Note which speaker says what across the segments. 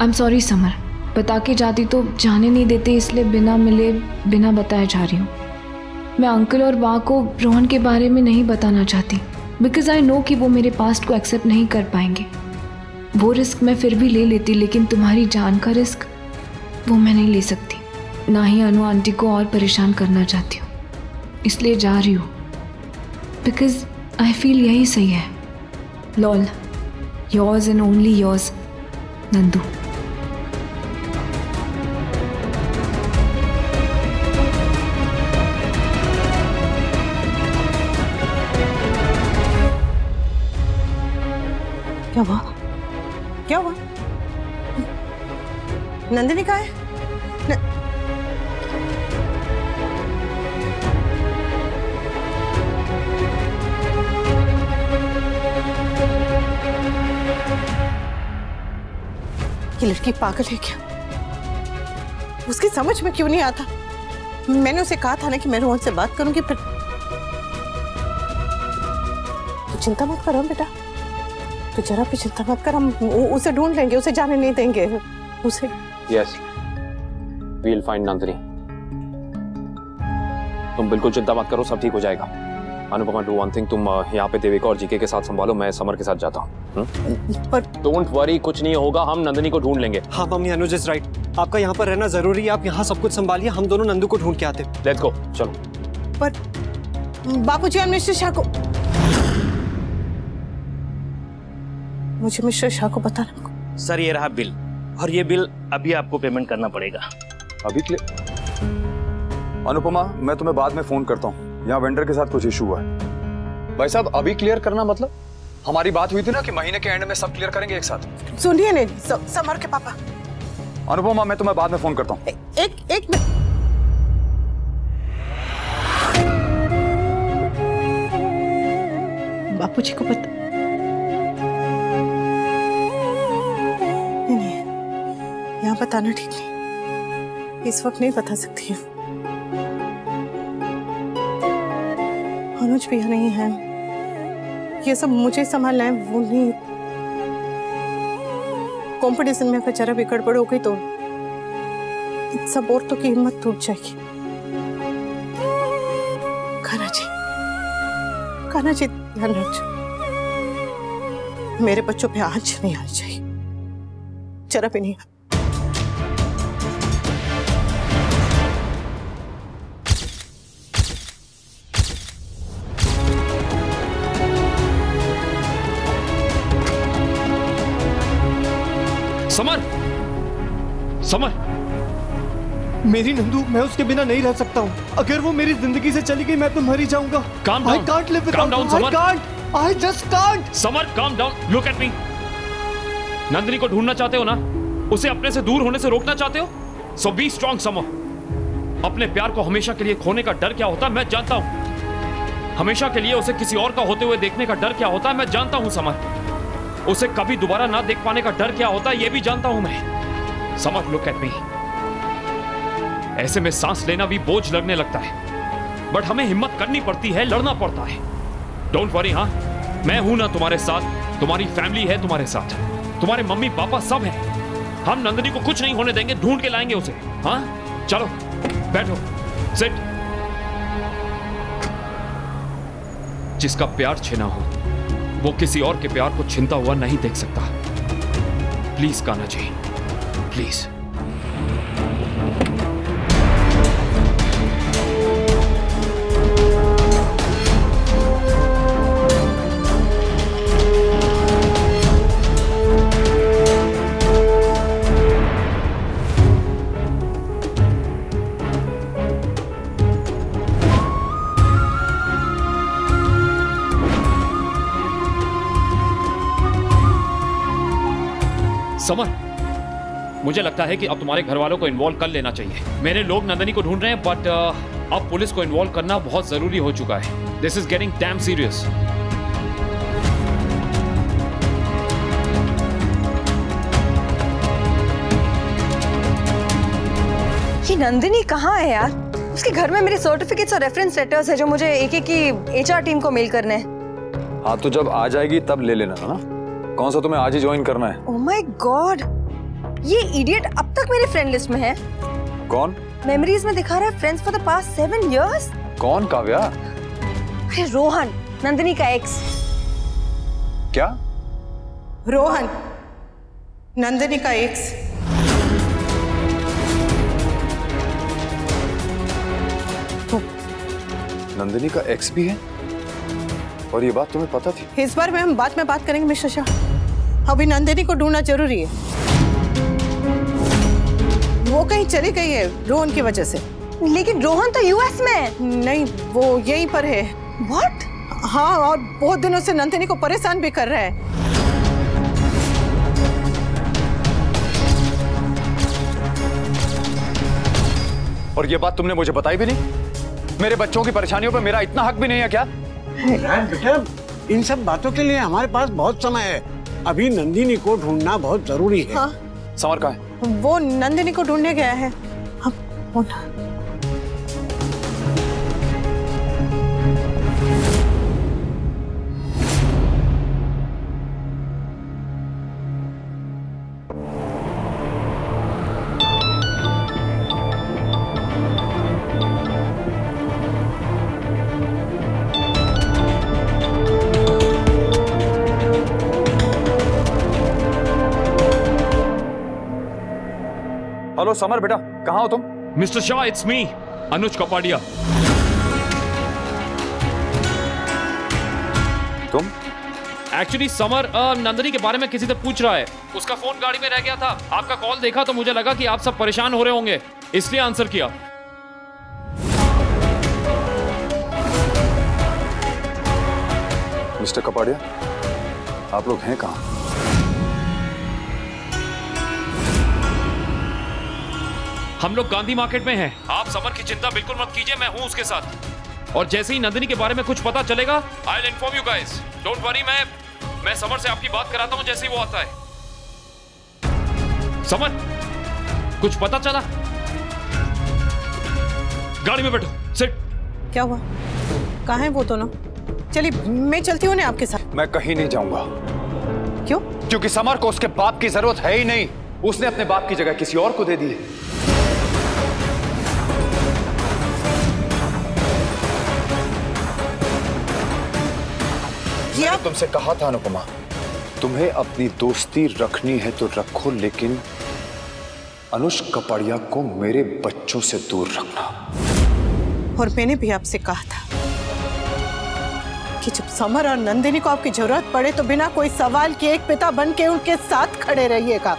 Speaker 1: I am sorry summer, बता के जाती तो जाने नहीं देते, इसलिए बिना मिले बिना बताए जा रही हूँ। मैं अंकल और माँ को रोहन के बारे में नहीं बताना चाहती, बिकॉज आई नो कि वो मेरे पास्ट को एक्सेप्ट नहीं कर पाएंगे। वो रिस्क मैं फिर भी ले लेती, लेकिन तुम्हारी जान का रिस्क वो मैं नहीं ले सकती। ना ही अनु आंटी को और परेशान करना चाहती हूँ, इसलिए जा रही हूँ, बिकॉज आई फील यही सही है। Lol, yours and only yours, Nandu.
Speaker 2: क्या हुआ? क्या हुआ? नंदिनी कहाँ है? ये लड़की पागल है क्या? उसकी समझ में क्यों नहीं आता? मैंने उसे कहा था ना कि मैं रोहन से बात करूंगी, फिर तो चिंता मत करो बेटा, तो जरा भी चिंता मत कर, हम उसे ढूंढ लेंगे, उसे जाने नहीं देंगे उसे।
Speaker 3: Yes, we will find Nandini. तुम बिल्कुल चिंता मत करो, सब ठीक हो जाएगा। अनुपमा, डू वन थिंग, तुम यहाँ पे देविका और जीके के साथ संभालो, मैं समर के साथ जाता हूँ।
Speaker 2: पर
Speaker 3: डोंट वरी, कुछ नहीं होगा, हम नंदिनी को ढूंढ लेंगे।
Speaker 4: हाँ मम्मी, अनुज इज राइट, आपका यहाँ पर रहना जरूरी है, आप यहाँ सब कुछ संभालिए, हम दोनों नंदू को ढूंढ के आते।
Speaker 3: लेट्स गो, चलो।
Speaker 2: पर बापूजी, हम मिस्टर शाह को, मुझे मिस्टर शाह को बताना।
Speaker 5: सर ये रहा बिल, और ये बिल अभी आपको पेमेंट करना पड़ेगा।
Speaker 6: अभी अनुपमा, मैं तुम्हें बाद में फोन करता हूँ, यहाँ वेंडर के साथ कुछ इशू हुआ है। भाई साहब, अभी क्लियर करना मतलब? हमारी बात हुई थी ना कि महीने के एंड में सब क्लियर करेंगे एक साथ।
Speaker 2: सुनिए नहीं, समर के पापा।
Speaker 6: अनुपमा, मैं तुम्हें बाद में फोन करता हूँ।
Speaker 2: एक मिनट। बापूजी को पता नहीं, यहाँ बताना ठीक नहीं, इस वक्त नहीं बता सकती है। अनुज भी यहाँ नहीं है, ये सब मुझे संभालना है, वो नहीं। कंपटीशन में अगर जरा भी गड़बड़ हो गई तो इन सब औरतों की हिम्मत टूट जाएगी। कान्हा जी ध्यान रखो, मेरे बच्चों पे आंच नहीं आनी चाहिए, जरा भी नहीं।
Speaker 3: समर, समर,
Speaker 4: मेरी नंदू, मैं उसके बिना नहीं रह सकता हूँ। अगर वो मेरी जिंदगी से चली गई, मैं तो मर ही जाऊंगा।
Speaker 3: Calm down.
Speaker 4: I can't live without
Speaker 3: Calm down,
Speaker 4: her.
Speaker 3: Summer.
Speaker 4: I just can't.
Speaker 3: Summer, calm down. Look at me. Nandini को ढूंढना चाहते हो ना? उसे अपने से दूर होने से रोकना चाहते हो? So be strong, summer. अपने प्यार को हमेशा के लिए खोने का डर क्या होता है मैं जानता हूँ। हमेशा के लिए उसे किसी और का होते हुए देखने का डर क्या होता है मैं जानता हूँ समर। उसे कभी दोबारा ना देख पाने का डर क्या होता है ये भी जानता हूँ मैं। Summer, look at me. ऐसे में सांस लेना भी बोझ लगने लगता है, बट हमें हिम्मत करनी पड़ती है, लड़ना पड़ता है। डोंट वरी, हाँ मैं हूं ना तुम्हारे साथ, तुम्हारी फैमिली है तुम्हारे साथ, तुम्हारे मम्मी पापा सब हैं। हम नंदिनी को कुछ नहीं होने देंगे, ढूंढ के लाएंगे उसे। हाँ चलो बैठो, सिट। जिसका प्यार छीना हो वो किसी और के प्यार को छीनता हुआ नहीं देख सकता। Please Kanha ji, please. समर, मुझे लगता है कि अब तुम्हारे घर वालों को इन्वॉल्व कर लेना चाहिए। मेरे लोग नंदिनी को ढूंढ रहे हैं, बट अब पुलिस को इन्वॉल्व करना बहुत जरूरी हो चुका है। This is getting dam serious.
Speaker 7: ये नंदिनी कहाँ है यार? उसके घर में मेरे सर्टिफिकेट्स और रेफरेंस लेटर्स है जो मुझे एक एक की एचआर टीम को मेल करने हैं।
Speaker 6: हाँ तो जब आ जाएगी तब ले लेना ना। कौन सा तुम्हें आज ही ज्वाइन करना है?
Speaker 7: ओह माय गॉड, ये इडियट अब तक मेरे फ्रेंड लिस्ट में है।
Speaker 6: कौन?
Speaker 7: मेमोरीज में दिखा रहा है friends for the past 7 years।
Speaker 6: कौन काव्या?
Speaker 7: अरे रोहन, नंदिनी का एक्स।
Speaker 6: क्या?
Speaker 2: रोहन, नंदिनी का एक्स।
Speaker 6: नंदिनी का एक्स भी है और ये बात तुम्हें पता थी?
Speaker 2: इस बार में हम बाद में बात करेंगे मिस्टर शाह। अभी नंदिनी को ढूंढना जरूरी है। वो कहीं चली गई है रोहन की वजह से।
Speaker 7: लेकिन रोहन तो यूएस में है।
Speaker 2: नहीं, वो यहीं पर है।
Speaker 7: What?
Speaker 2: हाँ, और बहुत दिनों से नंदिनी को परेशान भी कर रहा है।
Speaker 6: और ये बात तुमने मुझे बताई भी नहीं? मेरे बच्चों की परेशानियों पे मेरा इतना हक भी नहीं है क्या?
Speaker 8: बेटा, इन सब बातों के लिए हमारे पास बहुत समय है। अभी नंदिनी को ढूंढना बहुत जरूरी है।
Speaker 2: हाँ।
Speaker 6: समर कहाँ है?
Speaker 2: वो नंदिनी को ढूंढने गया है।
Speaker 6: हेलो समर बेटा, कहाँ हो तुम?
Speaker 3: मिस्टर शाह, इट्स मी, अनुज कपाड़िया।
Speaker 6: तुम?
Speaker 3: एक्चुअली समर नंदिनी के बारे में किसी से पूछ रहा है। उसका फोन गाड़ी में रह गया था। आपका कॉल देखा तो मुझे लगा कि आप सब परेशान हो रहे होंगे, इसलिए आंसर किया।
Speaker 6: मिस्टर कपाड़िया, आप लोग हैं कहाँ?
Speaker 3: हम लोग गांधी मार्केट में हैं। आप समर की चिंता बिल्कुल मत कीजिए, मैं हूं उसके साथ। और जैसे ही नंदिनी के बारे में कुछ पता चलेगा, I will inform you guys. Don't worry, मैं समर से आपकी बात कराता हूं जैसे ही वो आता है। समर, कुछ पता चला? गाड़ी में बैठो, सिट।
Speaker 2: क्या हुआ? कहाँ हैं वो दोनों? चलिए मैं चलती हूँ ना आपके साथ।
Speaker 6: मैं कहीं नहीं जाऊंगा।
Speaker 2: क्यों?
Speaker 6: क्योंकि समर को उसके बाप की जरूरत है ही नहीं। उसने अपने बाप की जगह किसी और को दे दी है। मैंने तुमसे कहा था अनुपमा, तुम्हें अपनी दोस्ती रखनी है तो रखो, लेकिन अनुज कपाड़िया को मेरे बच्चों से दूर रखना।
Speaker 2: और मैंने भी आपसे कहा था कि जब समर और नंदिनी को आपकी जरूरत पड़े तो बिना कोई सवाल किए एक पिता बन के उनके साथ खड़े रहिएगा।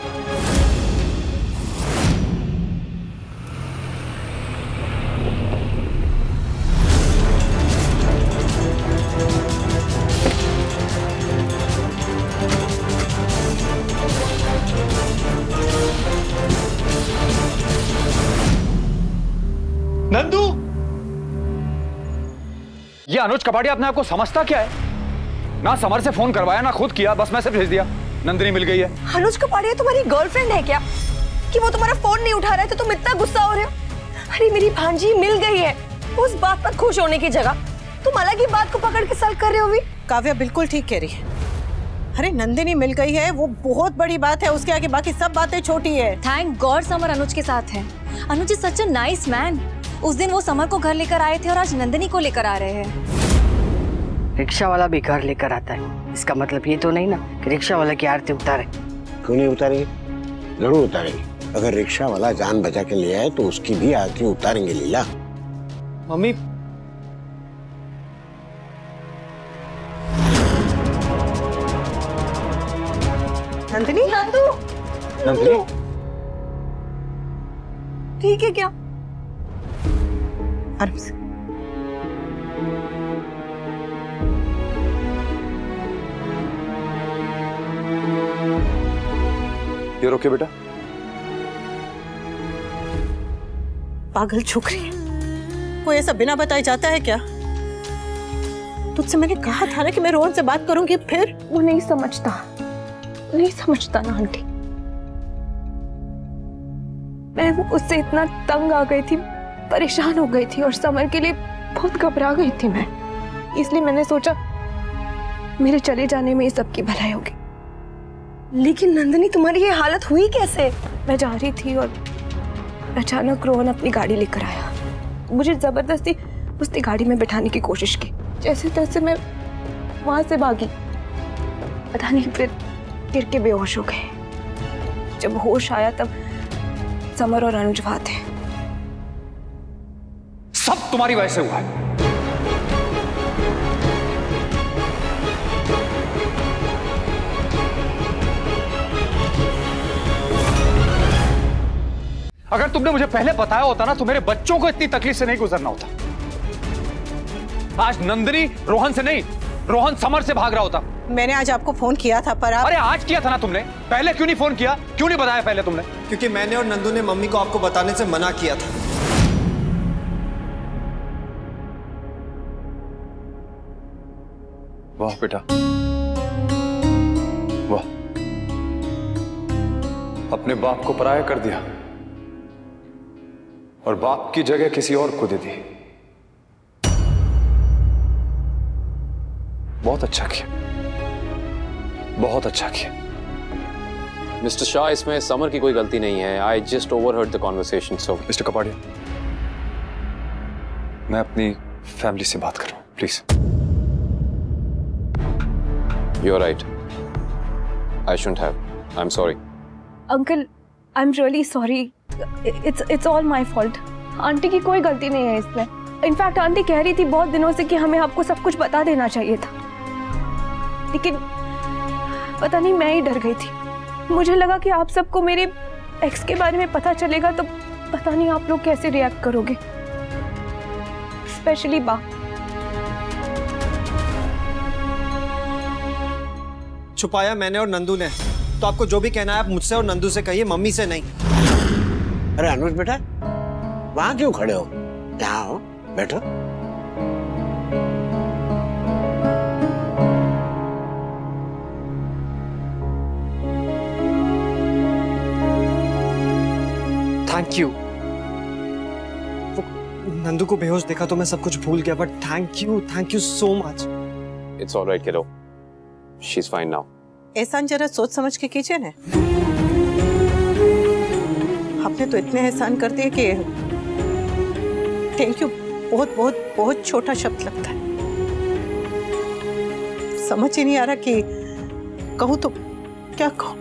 Speaker 6: नंदू, ये अनुज कपाड़िया अपने आप को समझता क्या है? ना समर से फोन करवाया, ना खुद किया, बस मैसेज भेज दिया नंदिनी मिल गई है।
Speaker 7: अनुज कपाड़िया तुम्हारी गर्लफ्रेंड है क्या कि वो तुम्हारा फोन नहीं उठा रहा है तो तुम इतना गुस्सा हो रहे हो? अरे मेरी भांजी मिल गई है, उस बात पर खुश होने की जगह तुम अलग ही बात को पकड़ के सल्ट कर रहे हो भी।
Speaker 2: काव्या बिल्कुल ठीक कह रही है। अरे नंदिनी मिल गई है, वो बहुत बड़ी बात है। उसके आगे बाकी सब बातें छोटी है।
Speaker 9: थैंक गॉड समर अनुज के साथ है। Anuj is such a nice man. उस दिन वो समर को घर लेकर आए थे और आज नंदिनी को लेकर आ रहे हैं।
Speaker 10: रिक्शा वाला भी घर लेकर आता है, इसका मतलब ये तो नहीं ना कि रिक्शा वाला की आरती उतारे।
Speaker 8: क्यों नहीं उतारेंगे? जरूर उतारेंगे। अगर रिक्शा वाला जान बचा के ले आए तो उसकी भी आरती उतारेंगे। लीला,
Speaker 4: मम्मी,
Speaker 2: नंदिनी,
Speaker 7: नंदू,
Speaker 6: नंदिनी,
Speaker 7: ठीक है क्या?
Speaker 2: आराम से।
Speaker 6: ये रोके बेटा।
Speaker 2: पागल छोकरी, कोई ऐसा बिना बताए जाता है क्या? तुझसे मैंने कहा था ना कि मैं रोहन से बात करूंगी। फिर
Speaker 1: वो नहीं समझता ना आंटी। मैं उससे इतना तंग आ गई थी, परेशान हो गई थी और समर के लिए बहुत घबरा गई थी मैं। इसलिए मैंने सोचा मेरे चले जाने में ही सबकी भलाई होगी।
Speaker 7: लेकिन नंदिनी तुम्हारी ये हालत हुई कैसे?
Speaker 1: मैं जा रही थी और अचानक रोहन अपनी गाड़ी लेकर आया। मुझे जबरदस्ती उसकी गाड़ी में बिठाने की कोशिश की। जैसे तैसे मैं वहां से भागी, पता नहीं फिर गिर के बेहोश हो गए। जब होश आया तब समर और अनुज वहां थे।
Speaker 6: सब तुम्हारी वजह से हुआ है। अगर तुमने मुझे पहले बताया होता ना तो मेरे बच्चों को इतनी तकलीफ से नहीं गुजरना होता। आज नंदिनी रोहन से नहीं, रोहन समर से भाग रहा होता।
Speaker 2: मैंने आज आपको फोन किया था पर आप...
Speaker 6: अरे आज किया था ना तुमने, पहले क्यों नहीं फोन किया? क्यों नहीं बताया पहले तुमने?
Speaker 4: क्योंकि मैंने और नंदू ने मम्मी को आपको बताने से मना किया था।
Speaker 6: वाह बेटा, वाह, अपने बाप को पराया कर दिया और बाप की जगह किसी और को दे दी। बहुत अच्छा किया, बहुत अच्छा किया।
Speaker 3: मिस्टर शाह, इसमें समर की कोई गलती नहीं है। I just overheard the conversation. So
Speaker 6: mister Kapadia, मैं अपनी फैमिली से बात कर रहा हूं, please.
Speaker 3: You are right, I shouldn't have. I am sorry
Speaker 1: uncle, I am really sorry. It's all my fault. Aunty की कोई गलती नहीं है इसमें। इनफैक्ट आंटी कह रही थी बहुत दिनों से कि हमें आपको सब कुछ बता देना चाहिए था, लेकिन पता नहीं मैं ही डर गई थी। मुझे लगा कि आप सबको मेरे एक्स के बारे में पता चलेगा तो पता नहीं आप लोग कैसे रिएक्ट करोगे, स्पेशली बा।
Speaker 4: छुपाया मैंने और नंदू ने, तो आपको जो भी कहना है आप मुझसे और नंदू से कहिए, मम्मी से नहीं।
Speaker 8: अरे अनुज बेटा, वहां क्यों खड़े हो? यहाँ आओ, बैठो।
Speaker 4: Thank you. नंदू को बेहोश देखा तो मैं सब कुछ भूल गया, but thank you so much.
Speaker 3: It's alright किडो, शी इज फाइन नाउ।
Speaker 2: एहसान जरा सोच समझ के कीजिए ना। आपने तो इतने एहसान कर दिए कि थैंक यू बहुत बहुत बहुत छोटा शब्द लगता है। समझ ही नहीं आ रहा कि कहूँ तो क्या कहूँ।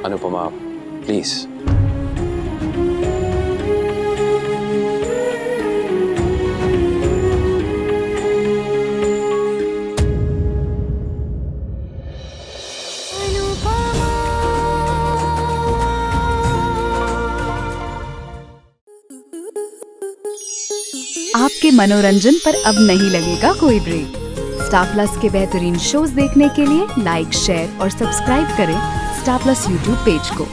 Speaker 3: अनुपमा, प्लीज।
Speaker 11: आपके मनोरंजन पर अब नहीं लगेगा कोई ब्रेक। स्टार प्लस के बेहतरीन शोज देखने के लिए लाइक, शेयर और सब्सक्राइब करें स्टार प्लस यूट्यूब पेज को।